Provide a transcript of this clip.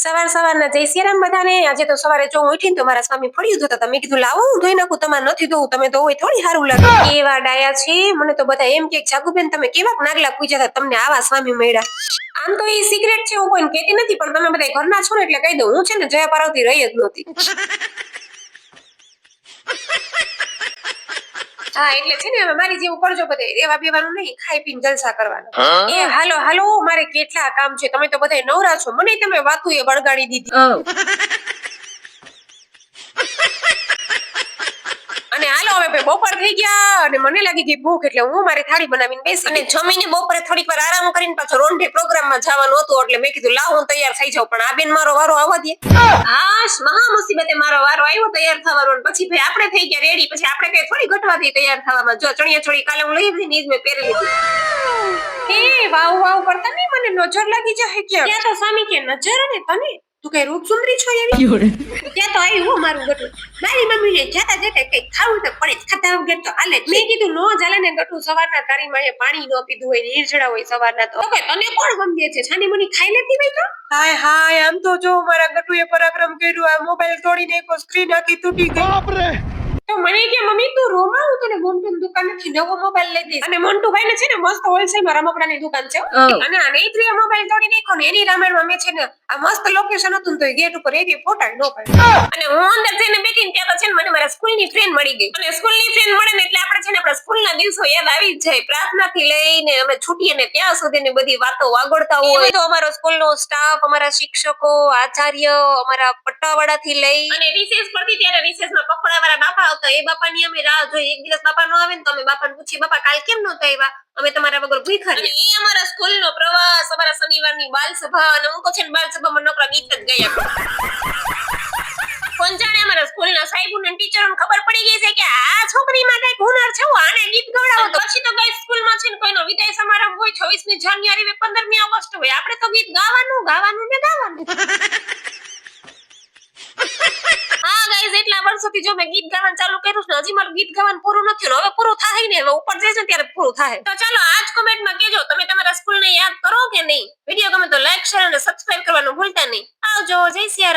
સવારના જય સિયારામ બધાને। આજે તો સવારે જો હું ઉઠીને તો મારા સ્વામી ફળિયું ધોતા હતા। મેં કીધું લાવો હું ધોઈ નાખું, તમારે નથી ધોવું, તમે તો હોય થોડી સારું લાગે। કેવા ડાયા છે, મને તો બધા એમ કે જાગુબેન તમે કેવા નાગલા પૂજ્યા હતા, તમને આવા સ્વામી મળ્યા। આમ તો એ સિક્રેટ છે, હું કોઈને કહેતી નથી, પણ તમે બધા ઘરના છો ને એટલે કહી દઉં। હું છે ને જયા પાર્વતી રહી જ નહોતી। હા એટલે છે ને હવે મારી જેવું કરજો બધે, રેવા બેવાનું નહીં, ખાઈ પીને જલસા કરવાના। એ હાલો હાલો, મારે કેટલા કામ છે, તમે તો બધા નવરા છો, મને તમે વાતું એ વળગાડી દીધી। અને હાલો હવે બપોર થઈ ગયા અને મને લાગી ગઈ ભૂખ, એટલે હું મારી થાળી બનાવીને બેસી અને જમીને બપોરે થોડીક વાર આરામ કરીને પાછો રોંઢે પ્રોગ્રામમાં જવાનું હતું, એટલે મેં કીધું લાવ હું તૈયાર થઈ જાઉં, પણ આ બેન મારો વારો આવવા દે। હાશ, મહા મુસીબતે મારો વારો આવ્યો તૈયાર થવાનો, પછી ભાઈ આપણે થઈ ગયા રેડી, પછી આપણે કઈ થોડી ઘટવાથી તૈયાર થવામાં। જો ચણિયા ચોળી કાલે હું લઈ હતી ને જ મેં પહેરી લીધી। એ વાવ વાવ કરતા નહીં, મને નજર લાગી જાય કે ત્યાં તો સ્વામી કે નજર ને તને, તું કઈ રૂપ સુંદરી છો એવી? ત્યાં તો આવી હું મારું ગટું, મારી મમ્મી ને જાતા જતા કઈ ખાવું તો પડે, ખાતા વગર તો હાલે। મેં કીધું નો ચાલે ને ગટું, સવારના તારી માએ પાણી નો પીધું હોય, નીરજડા હોય સવારના, તો કઈ તને કોણ ગમે છે, છાની મની ખાઈ લેતી હોય તો? હાય હાય, આમ તો જો મારા ગટુએ પરાક્રમ કર્યું, આ મોબાઈલ તોડી નાખ્યો, સ્ક્રીન આખી તૂટી ગઈ। તો મને કે મમ્મી તું રોમાં, હું તને મોન્ટુની દુકાનેથી નવો મોબાઈલ લઈ દઈશ। અને મોન્ટુભાઈ ને છે ને મસ્ત હોલસેલમાં રમકડાની દુકાન છે, અને આ નૈત્રીએ મોબાઈલ તોડી નાખ્યો ને એની રામાયણમાં મેં છે ને આ મસ્ત લોકેશન હતું ને તો ગેટ ઉપર એવી ફોટા નો પાડ્યા। અને હું અંદર જઈને બેઠીને ત્યાં તો છે ને મને મારા સ્કૂલની ફ્રેન્ડ મળી ગઈ, અને સ્કૂલની ફ્રેન્ડ મળે ને એટલે આપણે છે ને આપણા સ્કૂલના દિવસો યાદ આવી જ જાય। પ્રાર્થનાથી લઈને અમે છૂટીએ ને ત્યાં સુધીની બધી વાતો વાગોળતા હોય, તો અમારો સ્કૂલનો સ્ટાફ, અમારા શિક્ષકો, આચાર્ય, અમારા પટ્ટાવાળાથી લઈ અને રિસેસ પડતી ત્યારે રિસેસમાં પકોડાવાળા બાપા આવતા, એ બાપાની અમે રાહ જોઈ। એક દિવસ બાપા નો આવે ને તો અમે બાપાને પૂછીએ, બાપા કાલ કેમ નહોતા આવ્યા, અમે તમારા વગર ભૂખ્યા રહ્યા। એ અમારા સ્કૂલનો પ્રવાસ, અમારા શનિવારની બાલ સભા, અને હું તો છે ને બાલ સભામાં નોકરા ગીત જ ગાયા। કોણ જાણે અમારા સ્કૂલના સાહેબોને ટીચરોને ખબર પડી ગઈ છે કે આ છોકરીમાં કઈક હુનર છે, આને ગીત ગવડાવો તો પછી તો ગાઈસ સ્કૂલમાં છે ને કોઈનો વિદાય સમારંભ હોય, 26મી જાન્યુઆરી હોય, 15મી ઓગસ્ટ હોય, આપણે તો ગીત ગાવાનું ગાવાનું ને ગાવાનું। હા ગાઈસ, એટલા વર્ષોથી જો મેં ગીત ગાવાનું ચાલુ કર્યું છે, હજી મારું ગીત ગાવાનું પૂરું નથી થયું, હવે પૂરું થાય ને, હવે ઉપર જઈશ ને ત્યારે પૂરું થાય। તો ચાલો આજ કોમેન્ટમાં કહેજો તમે તમારા સ્કૂલને યાદ કરો કે નહીં। વિડિયો ગમે તો લાઈક, શેર અને સબસ્ક્રાઇબ કરવાનું ભૂલતા નહીં। આવજો, જય સિયા।